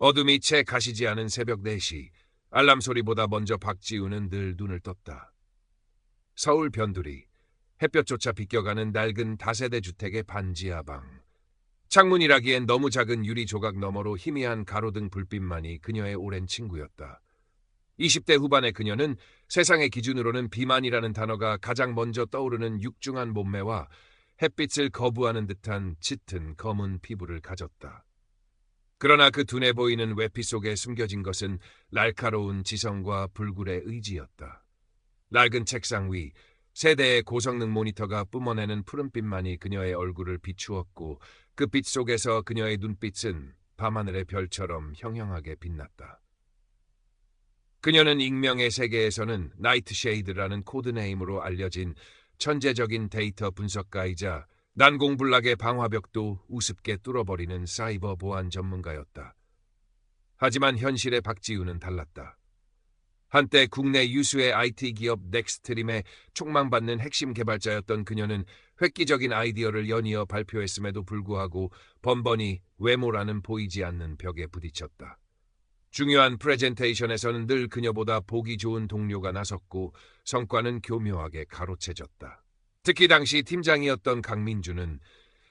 어둠이 채 가시지 않은 새벽 4시, 알람 소리보다 먼저 박지우는 늘 눈을 떴다. 서울 변두리, 햇볕조차 비껴가는 낡은 다세대 주택의 반지하 방. 창문이라기엔 너무 작은 유리 조각 너머로 희미한 가로등 불빛만이 그녀의 오랜 친구였다. 20대 후반의 그녀는 세상의 기준으로는 비만이라는 단어가 가장 먼저 떠오르는 육중한 몸매와 햇빛을 거부하는 듯한 짙은 검은 피부를 가졌다. 그러나 그 둔해 보이는 외피 속에 숨겨진 것은 날카로운 지성과 불굴의 의지였다. 낡은 책상 위, 세대의 고성능 모니터가 뿜어내는 푸른빛만이 그녀의 얼굴을 비추었고 그 빛 속에서 그녀의 눈빛은 밤하늘의 별처럼 형형하게 빛났다. 그녀는 익명의 세계에서는 나이트쉐이드라는 코드네임으로 알려진 천재적인 데이터 분석가이자 난공불락의 방화벽도 우습게 뚫어버리는 사이버 보안 전문가였다. 하지만 현실의 박지우는 달랐다. 한때 국내 유수의 IT 기업 넥스트림의 촉망받는 핵심 개발자였던 그녀는 획기적인 아이디어를 연이어 발표했음에도 불구하고 번번이 외모라는 보이지 않는 벽에 부딪혔다. 중요한 프레젠테이션에서는 늘 그녀보다 보기 좋은 동료가 나섰고 성과는 교묘하게 가로채졌다. 특히 당시 팀장이었던 강민주는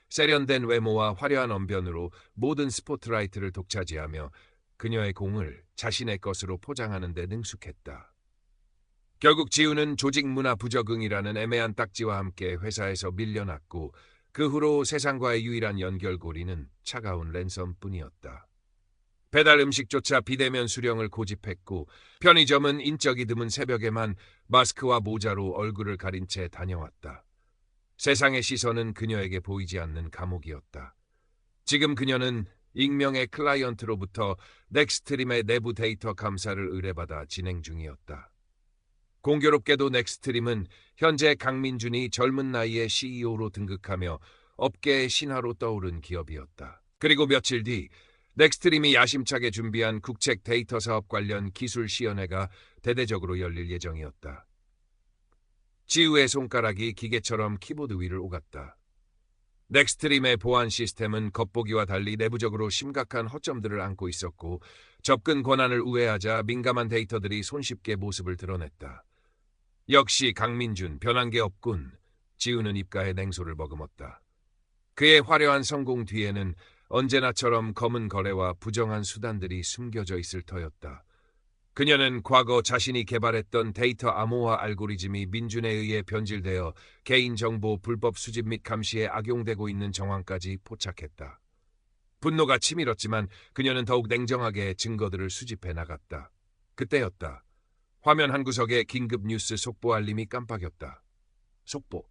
세련된 외모와 화려한 언변으로 모든 스포트라이트를 독차지하며 그녀의 공을 자신의 것으로 포장하는 데 능숙했다. 결국 지우는 조직 문화 부적응이라는 애매한 딱지와 함께 회사에서 밀려났고 그 후로 세상과의 유일한 연결고리는 차가운 랜선뿐이었다. 배달 음식조차 비대면 수령을 고집했고 편의점은 인적이 드문 새벽에만 마스크와 모자로 얼굴을 가린 채 다녀왔다. 세상의 시선은 그녀에게 보이지 않는 감옥이었다. 지금 그녀는 익명의 클라이언트로부터 넥스트림의 내부 데이터 감사를 의뢰받아 진행 중이었다. 공교롭게도 넥스트림은 현재 강민준이 젊은 나이에 CEO로 등극하며 업계의 신화로 떠오른 기업이었다. 그리고 며칠 뒤 넥스트림이 야심차게 준비한 국책 데이터 사업 관련 기술 시연회가 대대적으로 열릴 예정이었다. 지우의 손가락이 기계처럼 키보드 위를 오갔다. 넥스트림의 보안 시스템은 겉보기와 달리 내부적으로 심각한 허점들을 안고 있었고 접근 권한을 우회하자 민감한 데이터들이 손쉽게 모습을 드러냈다. 역시 강민준, 변한 게 없군. 지우는 입가에 냉소를 머금었다. 그의 화려한 성공 뒤에는 언제나처럼 검은 거래와 부정한 수단들이 숨겨져 있을 터였다. 그녀는 과거 자신이 개발했던 데이터 암호화 알고리즘이 민준에 의해 변질되어 개인정보 불법 수집 및 감시에 악용되고 있는 정황까지 포착했다. 분노가 치밀었지만 그녀는 더욱 냉정하게 증거들을 수집해 나갔다. 그때였다. 화면 한 구석에 긴급 뉴스 속보 알림이 깜빡였다. 속보.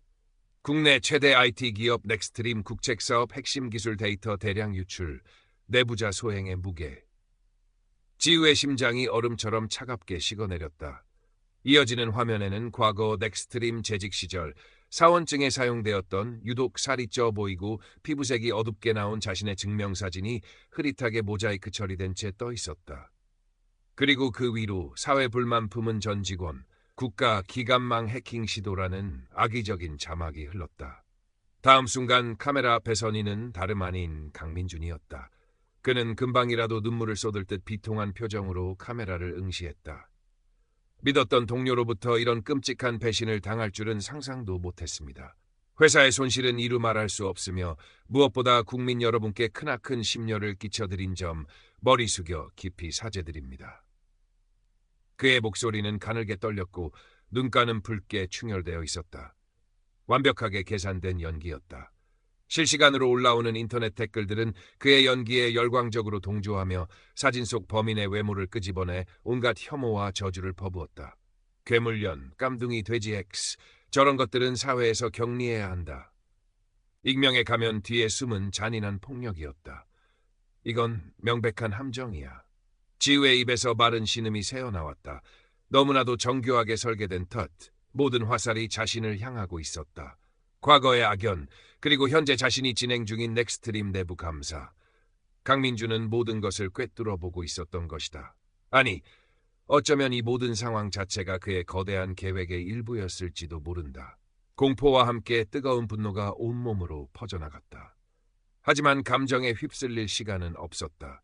국내 최대 IT 기업 넥스트림 국책사업 핵심 기술 데이터 대량 유출, 내부자 소행의 무게. 지우의 심장이 얼음처럼 차갑게 식어내렸다. 이어지는 화면에는 과거 넥스트림 재직 시절 사원증에 사용되었던 유독 살이 쪄 보이고 피부색이 어둡게 나온 자신의 증명사진이 흐릿하게 모자이크 처리된 채 떠 있었다. 그리고 그 위로 사회불만 품은 전 직원, 국가 기관망 해킹 시도라는 악의적인 자막이 흘렀다. 다음 순간 카메라 앞에 선 이는 다름 아닌 강민준이었다. 그는 금방이라도 눈물을 쏟을 듯 비통한 표정으로 카메라를 응시했다. 믿었던 동료로부터 이런 끔찍한 배신을 당할 줄은 상상도 못했습니다. 회사의 손실은 이루 말할 수 없으며 무엇보다 국민 여러분께 크나큰 심려를 끼쳐드린 점 머리 숙여 깊이 사죄드립니다. 그의 목소리는 가늘게 떨렸고 눈가는 붉게 충혈되어 있었다. 완벽하게 계산된 연기였다. 실시간으로 올라오는 인터넷 댓글들은 그의 연기에 열광적으로 동조하며 사진 속 범인의 외모를 끄집어내 온갖 혐오와 저주를 퍼부었다. 괴물년, 깜둥이 돼지 X, 저런 것들은 사회에서 격리해야 한다. 익명의 가면 뒤에 숨은 잔인한 폭력이었다. 이건 명백한 함정이야. 지우의 입에서 마른 신음이 새어나왔다. 너무나도 정교하게 설계된 덫, 모든 화살이 자신을 향하고 있었다. 과거의 악연, 그리고 현재 자신이 진행 중인 넥스트림 내부 감사. 강민주는 모든 것을 꿰뚫어 보고 있었던 것이다. 아니, 어쩌면 이 모든 상황 자체가 그의 거대한 계획의 일부였을지도 모른다. 공포와 함께 뜨거운 분노가 온몸으로 퍼져나갔다. 하지만 감정에 휩쓸릴 시간은 없었다.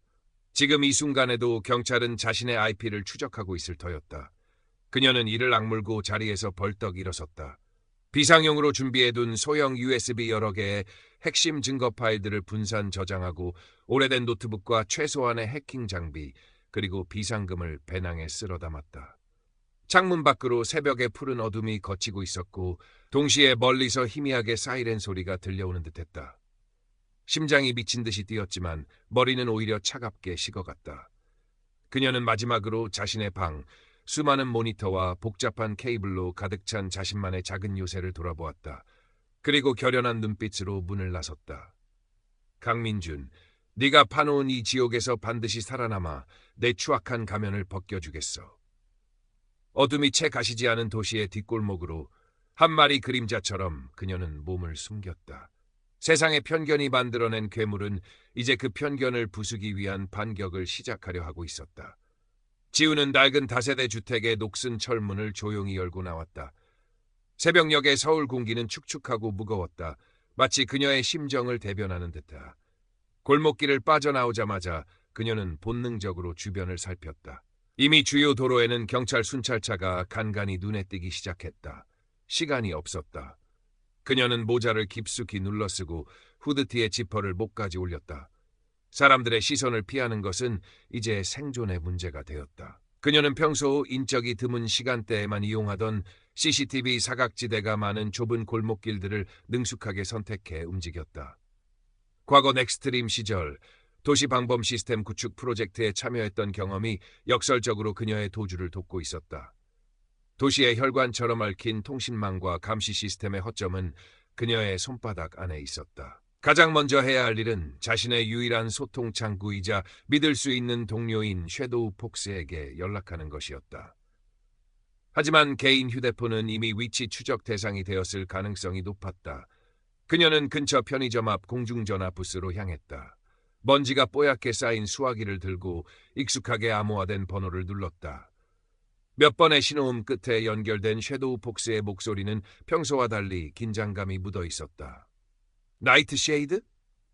지금 이 순간에도 경찰은 자신의 IP를 추적하고 있을 터였다. 그녀는 이를 악물고 자리에서 벌떡 일어섰다. 비상용으로 준비해둔 소형 USB 여러 개의 핵심 증거 파일들을 분산 저장하고 오래된 노트북과 최소한의 해킹 장비, 그리고 비상금을 배낭에 쓸어 담았다. 창문 밖으로 새벽의 푸른 어둠이 걷히고 있었고 동시에 멀리서 희미하게 사이렌 소리가 들려오는 듯했다. 심장이 미친 듯이 뛰었지만 머리는 오히려 차갑게 식어갔다. 그녀는 마지막으로 자신의 방, 수많은 모니터와 복잡한 케이블로 가득 찬 자신만의 작은 요새를 돌아보았다. 그리고 결연한 눈빛으로 문을 나섰다. 강민준, 네가 파놓은 이 지옥에서 반드시 살아남아 내 추악한 가면을 벗겨주겠어. 어둠이 채 가시지 않은 도시의 뒷골목으로 한 마리 그림자처럼 그녀는 몸을 숨겼다. 세상의 편견이 만들어낸 괴물은 이제 그 편견을 부수기 위한 반격을 시작하려 하고 있었다. 지우는 낡은 다세대 주택의 녹슨 철문을 조용히 열고 나왔다. 새벽녘의 서울 공기는 축축하고 무거웠다. 마치 그녀의 심정을 대변하는 듯하다. 골목길을 빠져나오자마자 그녀는 본능적으로 주변을 살폈다. 이미 주요 도로에는 경찰 순찰차가 간간히 눈에 띄기 시작했다. 시간이 없었다. 그녀는 모자를 깊숙이 눌러쓰고 후드티의 지퍼를 목까지 올렸다. 사람들의 시선을 피하는 것은 이제 생존의 문제가 되었다. 그녀는 평소 인적이 드문 시간대에만 이용하던 CCTV 사각지대가 많은 좁은 골목길들을 능숙하게 선택해 움직였다. 과거 넥스트림 시절 도시 방범 시스템 구축 프로젝트에 참여했던 경험이 역설적으로 그녀의 도주를 돕고 있었다. 도시의 혈관처럼 얽힌 통신망과 감시 시스템의 허점은 그녀의 손바닥 안에 있었다. 가장 먼저 해야 할 일은 자신의 유일한 소통 창구이자 믿을 수 있는 동료인 섀도우 폭스에게 연락하는 것이었다. 하지만 개인 휴대폰은 이미 위치 추적 대상이 되었을 가능성이 높았다. 그녀는 근처 편의점 앞 공중전화 부스로 향했다. 먼지가 뽀얗게 쌓인 수화기를 들고 익숙하게 암호화된 번호를 눌렀다. 몇 번의 신호음 끝에 연결된 섀도우 폭스의 목소리는 평소와 달리 긴장감이 묻어 있었다. 나이트 쉐이드?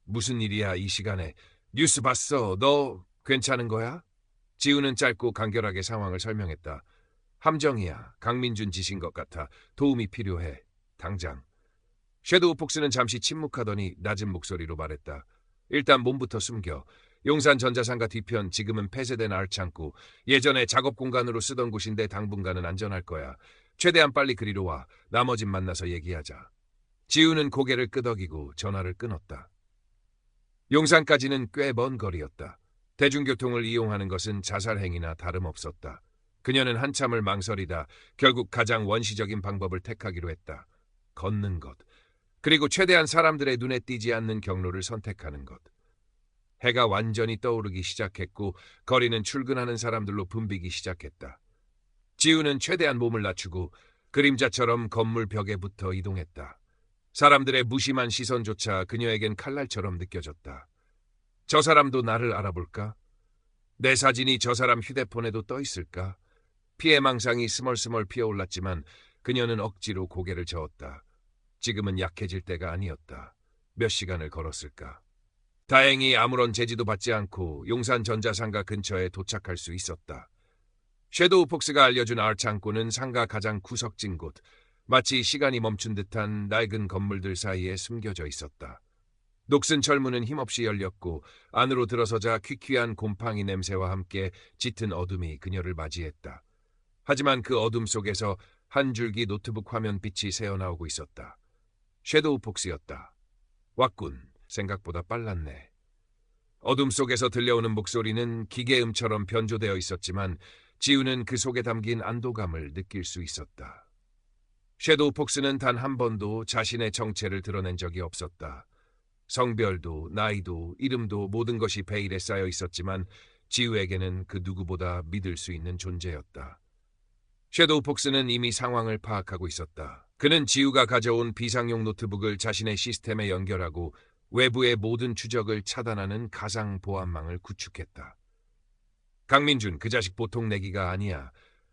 무슨 일이야 이 시간에? 뉴스 봤어. 너 괜찮은 거야? 지우는 짧고 간결하게 상황을 설명했다. 함정이야. 강민준 짓인 것 같아. 도움이 필요해. 당장. 섀도우 폭스는 잠시 침묵하더니 낮은 목소리로 말했다. 일단 몸부터 숨겨. 용산 전자상가 뒤편 지금은 폐쇄된 알창고. 예전에 작업 공간으로 쓰던 곳인데 당분간은 안전할 거야. 최대한 빨리 그리로 와. 나머진 만나서 얘기하자. 지우는 고개를 끄덕이고 전화를 끊었다. 용산까지는 꽤 먼 거리였다. 대중교통을 이용하는 것은 자살행위나 다름없었다. 그녀는 한참을 망설이다 결국 가장 원시적인 방법을 택하기로 했다. 걷는 것. 그리고 최대한 사람들의 눈에 띄지 않는 경로를 선택하는 것. 해가 완전히 떠오르기 시작했고 거리는 출근하는 사람들로 붐비기 시작했다. 지우는 최대한 몸을 낮추고 그림자처럼 건물 벽에 붙어 이동했다. 사람들의 무심한 시선조차 그녀에겐 칼날처럼 느껴졌다. 저 사람도 나를 알아볼까? 내 사진이 저 사람 휴대폰에도 떠 있을까? 피해망상이 스멀스멀 피어올랐지만 그녀는 억지로 고개를 저었다. 지금은 약해질 때가 아니었다. 몇 시간을 걸었을까? 다행히 아무런 제지도 받지 않고 용산 전자상가 근처에 도착할 수 있었다. 섀도우 폭스가 알려준 알창고는 상가 가장 구석진 곳, 마치 시간이 멈춘 듯한 낡은 건물들 사이에 숨겨져 있었다. 녹슨 철문은 힘없이 열렸고 안으로 들어서자 퀴퀴한 곰팡이 냄새와 함께 짙은 어둠이 그녀를 맞이했다. 하지만 그 어둠 속에서 한 줄기 노트북 화면 빛이 새어나오고 있었다. 섀도우 폭스였다. 왔군. 생각보다 빨랐네. 어둠 속에서 들려오는 목소리는 기계음처럼 변조되어 있었지만 지우는 그 속에 담긴 안도감을 느낄 수 있었다. 섀도우 폭스는 단 한 번도 자신의 정체를 드러낸 적이 없었다. 성별도 나이도 이름도 모든 것이 베일에 쌓여 있었지만 지우에게는 그 누구보다 믿을 수 있는 존재였다. 섀도우 폭스는 이미 상황을 파악하고 있었다. 그는 지우가 가져온 비상용 노트북을 자신의 시스템에 연결하고 외부의 모든 추적을 차단하는 가상 보안망을 구축했다. 강민준, 그 자식 보통 내기가 아니야.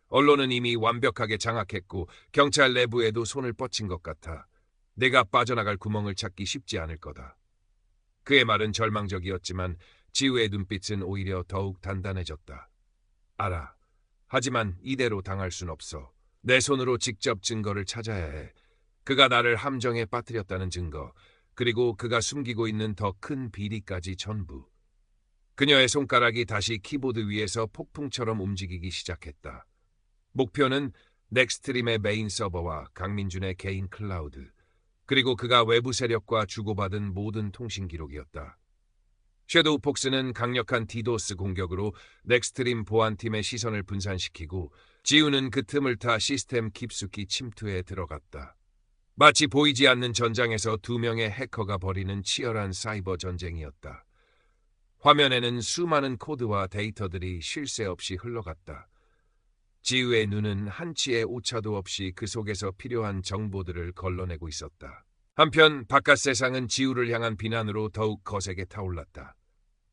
언론은 이미 완벽하게 장악했고 경찰 내부에도 손을 뻗친 것 같아. 내가 빠져나갈 구멍을 찾기 쉽지 않을 거다. 그의 말은 절망적이었지만 지우의 눈빛은 오히려 더욱 단단해졌다. 알아. 하지만 이대로 당할 순 없어. 내 손으로 직접 증거를 찾아야 해. 그가 나를 함정에 빠뜨렸다는 증거, 그리고 그가 숨기고 있는 더 큰 비리까지 전부. 그녀의 손가락이 다시 키보드 위에서 폭풍처럼 움직이기 시작했다. 목표는 넥스트림의 메인 서버와 강민준의 개인 클라우드, 그리고 그가 외부 세력과 주고받은 모든 통신 기록이었다. 섀도우 폭스는 강력한 디도스 공격으로 넥스트림 보안팀의 시선을 분산시키고 지우는 그 틈을 타 시스템 깊숙이 침투해 들어갔다. 마치 보이지 않는 전장에서 두 명의 해커가 벌이는 치열한 사이버 전쟁이었다. 화면에는 수많은 코드와 데이터들이 쉴 새 없이 흘러갔다. 지우의 눈은 한치의 오차도 없이 그 속에서 필요한 정보들을 걸러내고 있었다. 한편 바깥 세상은 지우를 향한 비난으로 더욱 거세게 타올랐다.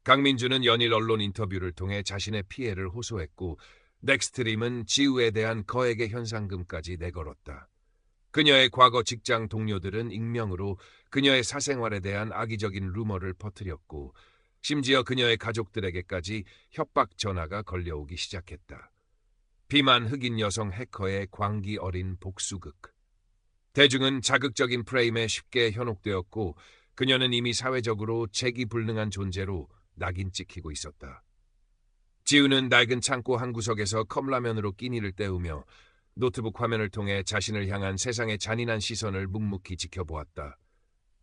강민주는 연일 언론 인터뷰를 통해 자신의 피해를 호소했고 넥스트림은 지우에 대한 거액의 현상금까지 내걸었다. 그녀의 과거 직장 동료들은 익명으로 그녀의 사생활에 대한 악의적인 루머를 퍼뜨렸고 심지어 그녀의 가족들에게까지 협박 전화가 걸려오기 시작했다. 비만 흑인 여성 해커의 광기 어린 복수극. 대중은 자극적인 프레임에 쉽게 현혹되었고 그녀는 이미 사회적으로 재기불능한 존재로 낙인 찍히고 있었다. 지우는 낡은 창고 한 구석에서 컵라면으로 끼니를 때우며 노트북 화면을 통해 자신을 향한 세상의 잔인한 시선을 묵묵히 지켜보았다.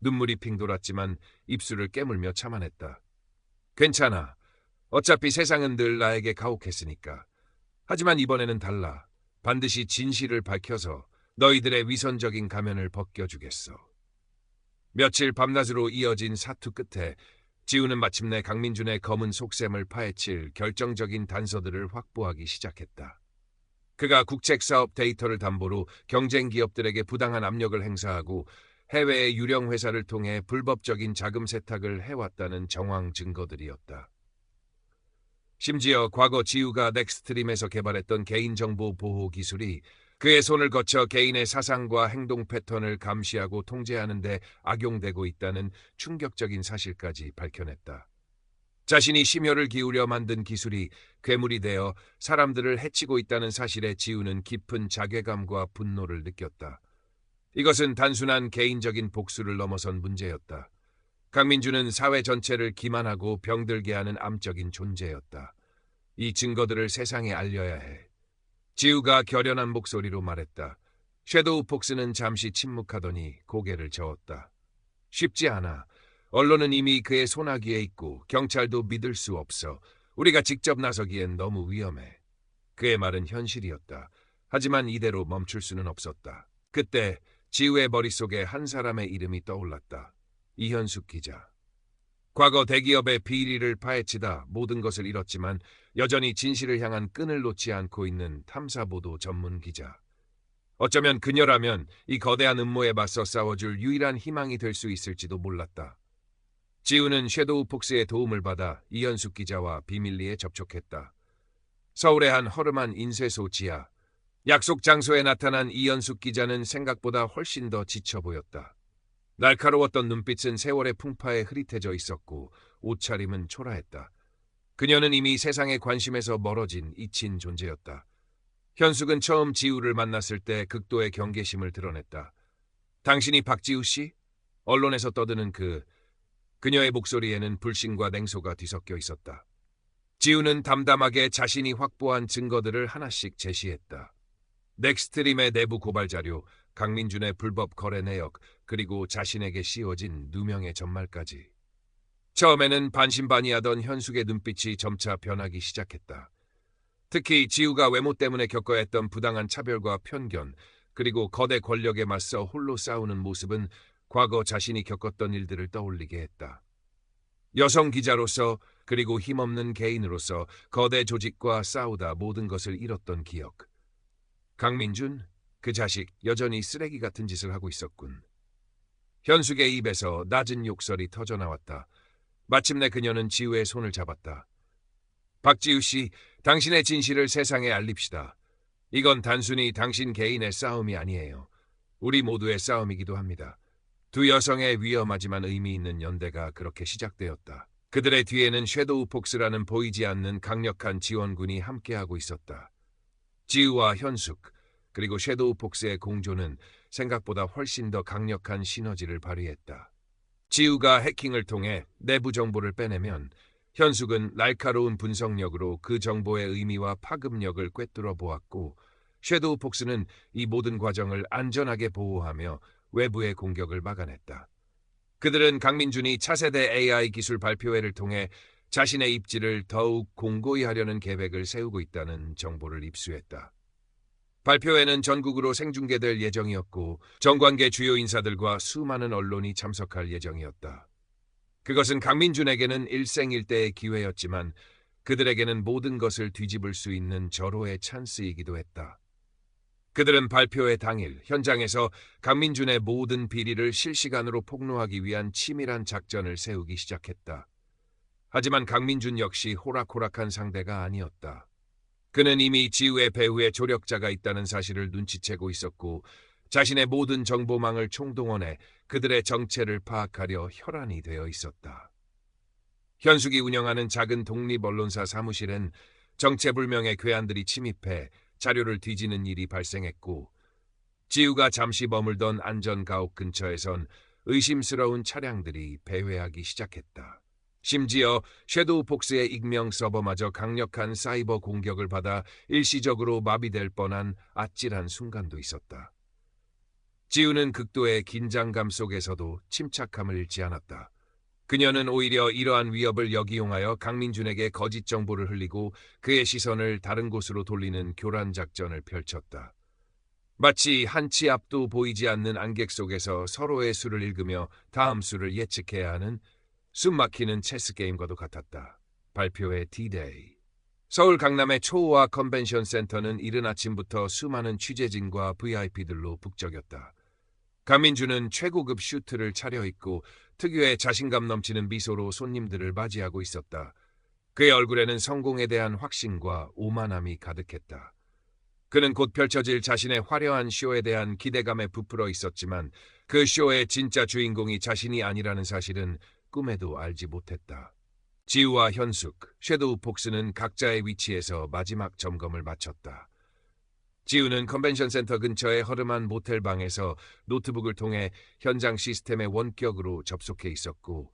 눈물이 핑 돌았지만 입술을 깨물며 참아냈다. 괜찮아. 어차피 세상은 늘 나에게 가혹했으니까. 하지만 이번에는 달라. 반드시 진실을 밝혀서 너희들의 위선적인 가면을 벗겨주겠어. 며칠 밤낮으로 이어진 사투 끝에 지우는 마침내 강민준의 검은 속셈을 파헤칠 결정적인 단서들을 확보하기 시작했다. 그가 국책사업 데이터를 담보로 경쟁 기업들에게 부당한 압력을 행사하고 해외의 유령 회사를 통해 불법적인 자금 세탁을 해왔다는 정황 증거들이었다. 심지어 과거 지우가 넥스트림에서 개발했던 개인정보 보호 기술이 그의 손을 거쳐 개인의 사상과 행동 패턴을 감시하고 통제하는 데 악용되고 있다는 충격적인 사실까지 밝혀냈다. 자신이 심혈을 기울여 만든 기술이 괴물이 되어 사람들을 해치고 있다는 사실에 지우는 깊은 자괴감과 분노를 느꼈다. 이것은 단순한 개인적인 복수를 넘어선 문제였다. 강민주는 사회 전체를 기만하고 병들게 하는 암적인 존재였다. 이 증거들을 세상에 알려야 해. 지우가 결연한 목소리로 말했다. 섀도우 폭스는 잠시 침묵하더니 고개를 저었다. 쉽지 않아. 언론은 이미 그의 손아귀에 있고 경찰도 믿을 수 없어. 우리가 직접 나서기엔 너무 위험해. 그의 말은 현실이었다. 하지만 이대로 멈출 수는 없었다. 그때 지우의 머릿속에 한 사람의 이름이 떠올랐다. 이현숙 기자. 과거 대기업의 비리를 파헤치다 모든 것을 잃었지만 여전히 진실을 향한 끈을 놓지 않고 있는 탐사보도 전문 기자. 어쩌면 그녀라면 이 거대한 음모에 맞서 싸워줄 유일한 희망이 될 수 있을지도 몰랐다. 지우는 섀도우 폭스의 도움을 받아 이현숙 기자와 비밀리에 접촉했다. 서울의 한 허름한 인쇄소 지하. 약속 장소에 나타난 이현숙 기자는 생각보다 훨씬 더 지쳐 보였다. 날카로웠던 눈빛은 세월의 풍파에 흐릿해져 있었고 옷차림은 초라했다. 그녀는 이미 세상의 관심에서 멀어진 잊힌 존재였다. 현숙은 처음 지우를 만났을 때 극도의 경계심을 드러냈다. 당신이 박지우 씨? 언론에서 떠드는 그녀의 목소리에는 불신과 냉소가 뒤섞여 있었다. 지우는 담담하게 자신이 확보한 증거들을 하나씩 제시했다. 넥스트림의 내부 고발 자료, 강민준의 불법 거래 내역, 그리고 자신에게 씌워진 누명의 전말까지. 처음에는 반신반의하던 현숙의 눈빛이 점차 변하기 시작했다. 특히 지우가 외모 때문에 겪어야 했던 부당한 차별과 편견, 그리고 거대 권력에 맞서 홀로 싸우는 모습은 과거 자신이 겪었던 일들을 떠올리게 했다. 여성 기자로서 그리고 힘없는 개인으로서 거대 조직과 싸우다 모든 것을 잃었던 기억. 강민준, 그 자식 여전히 쓰레기 같은 짓을 하고 있었군. 현숙의 입에서 낮은 욕설이 터져나왔다. 마침내 그녀는 지우의 손을 잡았다. 박지우 씨, 당신의 진실을 세상에 알립시다. 이건 단순히 당신 개인의 싸움이 아니에요. 우리 모두의 싸움이기도 합니다. 두 여성의 위험하지만 의미 있는 연대가 그렇게 시작되었다. 그들의 뒤에는 섀도우 폭스라는 보이지 않는 강력한 지원군이 함께하고 있었다. 지우와 현숙, 그리고 섀도우 폭스의 공조는 생각보다 훨씬 더 강력한 시너지를 발휘했다. 지우가 해킹을 통해 내부 정보를 빼내면 현숙은 날카로운 분석력으로 그 정보의 의미와 파급력을 꿰뚫어 보았고, 섀도우 폭스는 이 모든 과정을 안전하게 보호하며 외부의 공격을 막아냈다. 그들은 강민준이 차세대 AI 기술 발표회를 통해 자신의 입지를 더욱 공고히 하려는 계획을 세우고 있다는 정보를 입수했다. 발표회는 전국으로 생중계될 예정이었고 정관계 주요 인사들과 수많은 언론이 참석할 예정이었다. 그것은 강민준에게는 일생일대의 기회였지만 그들에게는 모든 것을 뒤집을 수 있는 절호의 찬스이기도 했다. 그들은 발표회 당일 현장에서 강민준의 모든 비리를 실시간으로 폭로하기 위한 치밀한 작전을 세우기 시작했다. 하지만 강민준 역시 호락호락한 상대가 아니었다. 그는 이미 지우의 배후에 조력자가 있다는 사실을 눈치채고 있었고 자신의 모든 정보망을 총동원해 그들의 정체를 파악하려 혈안이 되어 있었다. 현숙이 운영하는 작은 독립언론사 사무실엔 정체불명의 괴한들이 침입해 자료를 뒤지는 일이 발생했고 지우가 잠시 머물던 안전가옥 근처에선 의심스러운 차량들이 배회하기 시작했다. 심지어 섀도우 폭스의 익명 서버마저 강력한 사이버 공격을 받아 일시적으로 마비될 뻔한 아찔한 순간도 있었다. 지우는 극도의 긴장감 속에서도 침착함을 잃지 않았다. 그녀는 오히려 이러한 위협을 역이용하여 강민준에게 거짓 정보를 흘리고 그의 시선을 다른 곳으로 돌리는 교란 작전을 펼쳤다. 마치 한치 앞도 보이지 않는 안개 속에서 서로의 수를 읽으며 다음 수를 예측해야 하는 숨막히는 체스 게임과도 같았다. 발표회 D-Day. 서울 강남의 초호화 컨벤션 센터는 이른 아침부터 수많은 취재진과 VIP들로 북적였다. 강민준은 최고급 슈트를 차려입고 특유의 자신감 넘치는 미소로 손님들을 맞이하고 있었다. 그의 얼굴에는 성공에 대한 확신과 오만함이 가득했다. 그는 곧 펼쳐질 자신의 화려한 쇼에 대한 기대감에 부풀어 있었지만 그 쇼의 진짜 주인공이 자신이 아니라는 사실은 꿈에도 알지 못했다. 지우와 현숙, 섀도우 폭스는 각자의 위치에서 마지막 점검을 마쳤다. 지우는 컨벤션 센터 근처의 허름한 모텔 방에서 노트북을 통해 현장 시스템에 원격으로 접속해 있었고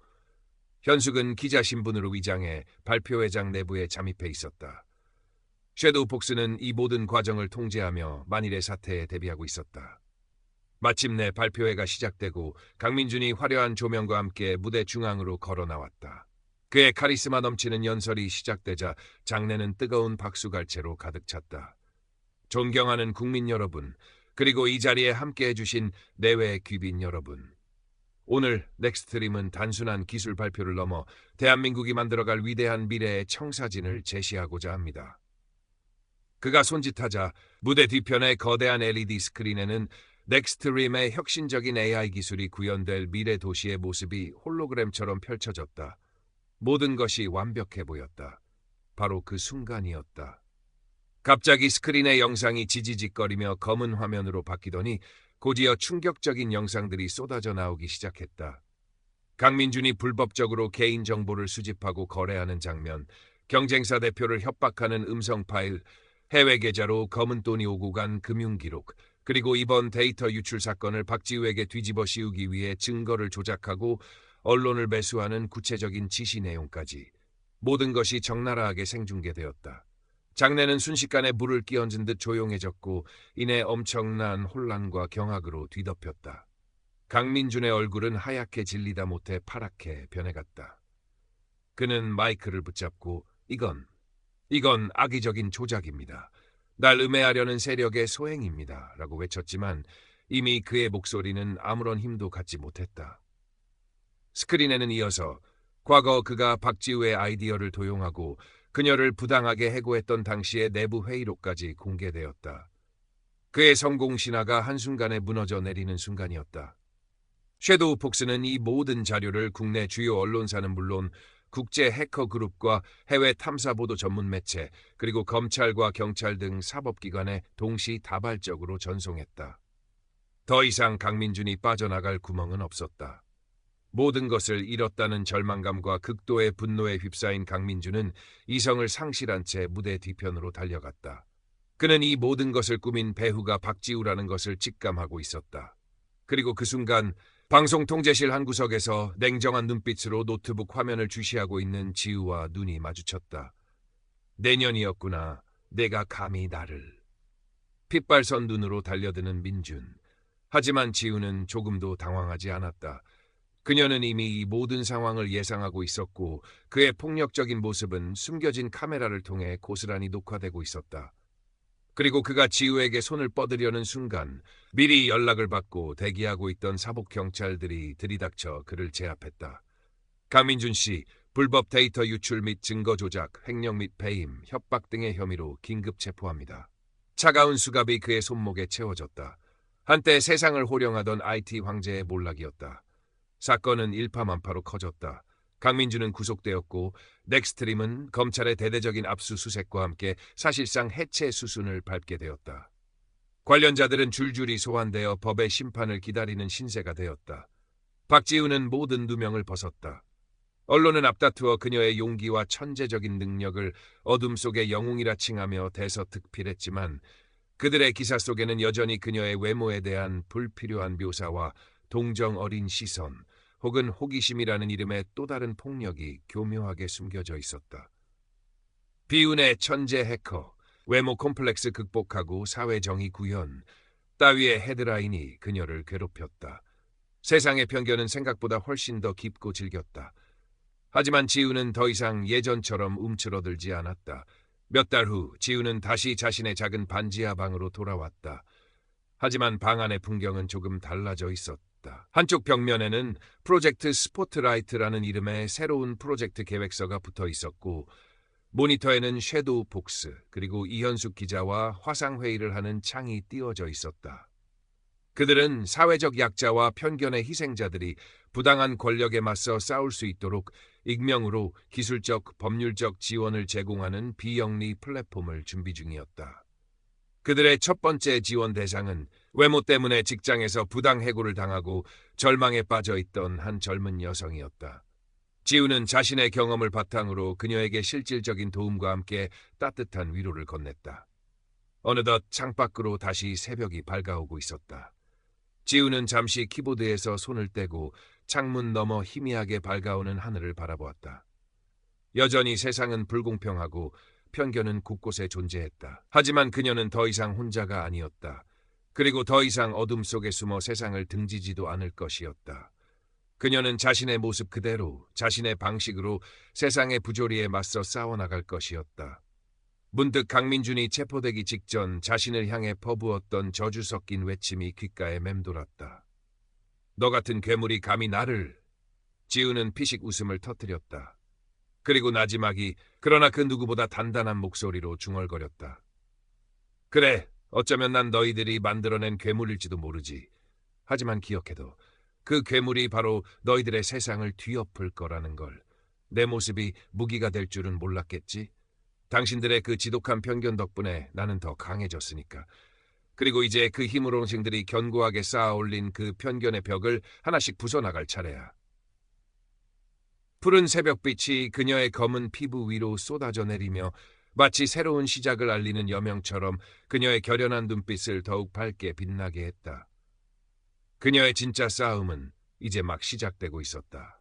현숙은 기자 신분으로 위장해 발표회장 내부에 잠입해 있었다. 섀도우 폭스는 이 모든 과정을 통제하며 만일의 사태에 대비하고 있었다. 마침내 발표회가 시작되고 강민준이 화려한 조명과 함께 무대 중앙으로 걸어 나왔다. 그의 카리스마 넘치는 연설이 시작되자 장내는 뜨거운 박수갈채로 가득 찼다. 존경하는 국민 여러분, 그리고 이 자리에 함께해 주신 내외 귀빈 여러분. 오늘 넥스트림은 단순한 기술 발표를 넘어 대한민국이 만들어갈 위대한 미래의 청사진을 제시하고자 합니다. 그가 손짓하자 무대 뒤편의 거대한 LED 스크린에는 넥스트림의 혁신적인 AI 기술이 구현될 미래 도시의 모습이 홀로그램처럼 펼쳐졌다. 모든 것이 완벽해 보였다. 바로 그 순간이었다. 갑자기 스크린의 영상이 지지직거리며 검은 화면으로 바뀌더니 곧이어 충격적인 영상들이 쏟아져 나오기 시작했다. 강민준이 불법적으로 개인정보를 수집하고 거래하는 장면, 경쟁사 대표를 협박하는 음성 파일, 해외 계좌로 검은 돈이 오고 간 금융기록, 그리고 이번 데이터 유출 사건을 박지우에게 뒤집어 씌우기 위해 증거를 조작하고 언론을 매수하는 구체적인 지시 내용까지 모든 것이 적나라하게 생중계되었다. 장내는 순식간에 물을 끼얹은 듯 조용해졌고 이내 엄청난 혼란과 경악으로 뒤덮였다. 강민준의 얼굴은 하얗게 질리다 못해 파랗게 변해갔다. 그는 마이크를 붙잡고 이건 악의적인 조작입니다. 날 음해하려는 세력의 소행입니다. 라고 외쳤지만 이미 그의 목소리는 아무런 힘도 갖지 못했다. 스크린에는 이어서 과거 그가 박지우의 아이디어를 도용하고 그녀를 부당하게 해고했던 당시의 내부 회의록까지 공개되었다. 그의 성공 신화가 한순간에 무너져 내리는 순간이었다. 섀도우 폭스는 이 모든 자료를 국내 주요 언론사는 물론 국제 해커 그룹과 해외 탐사보도 전문 매체 그리고 검찰과 경찰 등 사법기관에 동시다발적으로 전송했다. 더 이상 강민준이 빠져나갈 구멍은 없었다. 모든 것을 잃었다는 절망감과 극도의 분노에 휩싸인 강민주는 이성을 상실한 채 무대 뒤편으로 달려갔다. 그는 이 모든 것을 꾸민 배후가 박지우라는 것을 직감하고 있었다. 그리고 그 순간 방송 통제실 한 구석에서 냉정한 눈빛으로 노트북 화면을 주시하고 있는 지우와 눈이 마주쳤다. 내년이었구나. 내가 감히 나를. 핏발선 눈으로 달려드는 민준. 하지만 지우는 조금도 당황하지 않았다. 그녀는 이미 이 모든 상황을 예상하고 있었고 그의 폭력적인 모습은 숨겨진 카메라를 통해 고스란히 녹화되고 있었다. 그리고 그가 지우에게 손을 뻗으려는 순간 미리 연락을 받고 대기하고 있던 사복 경찰들이 들이닥쳐 그를 제압했다. 강민준 씨, 불법 데이터 유출 및 증거 조작, 횡령 및 배임, 협박 등의 혐의로 긴급 체포합니다. 차가운 수갑이 그의 손목에 채워졌다. 한때 세상을 호령하던 IT 황제의 몰락이었다. 사건은 일파만파로 커졌다. 강민주는 구속되었고 넥스트림은 검찰의 대대적인 압수수색과 함께 사실상 해체 수순을 밟게 되었다. 관련자들은 줄줄이 소환되어 법의 심판을 기다리는 신세가 되었다. 박지우는 모든 누명을 벗었다. 언론은 앞다투어 그녀의 용기와 천재적인 능력을 어둠 속의 영웅이라 칭하며 대서특필했지만 그들의 기사 속에는 여전히 그녀의 외모에 대한 불필요한 묘사와 동정 어린 시선 혹은 호기심이라는 이름의 또 다른 폭력이 교묘하게 숨겨져 있었다. 비운의 천재 해커, 외모 콤플렉스 극복하고 사회정의 구현 따위의 헤드라인이 그녀를 괴롭혔다. 세상의 편견은 생각보다 훨씬 더 깊고 질겼다. 하지만 지우는 더 이상 예전처럼 움츠러들지 않았다. 몇 달 후 지우는 다시 자신의 작은 반지하 방으로 돌아왔다. 하지만 방 안의 풍경은 조금 달라져 있었다. 한쪽 벽면에는 프로젝트 스포트라이트라는 이름의 새로운 프로젝트 계획서가 붙어 있었고 모니터에는 섀도우 폭스 그리고 이현숙 기자와 화상회의를 하는 창이 띄워져 있었다. 그들은 사회적 약자와 편견의 희생자들이 부당한 권력에 맞서 싸울 수 있도록 익명으로 기술적, 법률적 지원을 제공하는 비영리 플랫폼을 준비 중이었다. 그들의 첫 번째 지원 대상은 외모 때문에 직장에서 부당 해고를 당하고 절망에 빠져 있던 한 젊은 여성이었다. 지우는 자신의 경험을 바탕으로 그녀에게 실질적인 도움과 함께 따뜻한 위로를 건넸다. 어느덧 창밖으로 다시 새벽이 밝아오고 있었다. 지우는 잠시 키보드에서 손을 떼고 창문 너머 희미하게 밝아오는 하늘을 바라보았다. 여전히 세상은 불공평하고 편견은 곳곳에 존재했다. 하지만 그녀는 더 이상 혼자가 아니었다. 그리고 더 이상 어둠 속에 숨어 세상을 등지지도 않을 것이었다. 그녀는 자신의 모습 그대로, 자신의 방식으로 세상의 부조리에 맞서 싸워나갈 것이었다. 문득 강민준이 체포되기 직전 자신을 향해 퍼부었던 저주 섞인 외침이 귓가에 맴돌았다. 너 같은 괴물이 감히 나를... 지우는 피식 웃음을 터뜨렸다. 그리고 나지막이 그러나 그 누구보다 단단한 목소리로 중얼거렸다. 그래, 어쩌면 난 너희들이 만들어낸 괴물일지도 모르지. 하지만 기억해둬. 그 괴물이 바로 너희들의 세상을 뒤엎을 거라는 걸. 내 모습이 무기가 될 줄은 몰랐겠지? 당신들의 그 지독한 편견 덕분에 나는 더 강해졌으니까. 그리고 이제 그 힘으로 당신들이 견고하게 쌓아 올린 그 편견의 벽을 하나씩 부숴나갈 차례야. 푸른 새벽빛이 그녀의 검은 피부 위로 쏟아져 내리며 마치 새로운 시작을 알리는 여명처럼 그녀의 결연한 눈빛을 더욱 밝게 빛나게 했다. 그녀의 진짜 싸움은 이제 막 시작되고 있었다.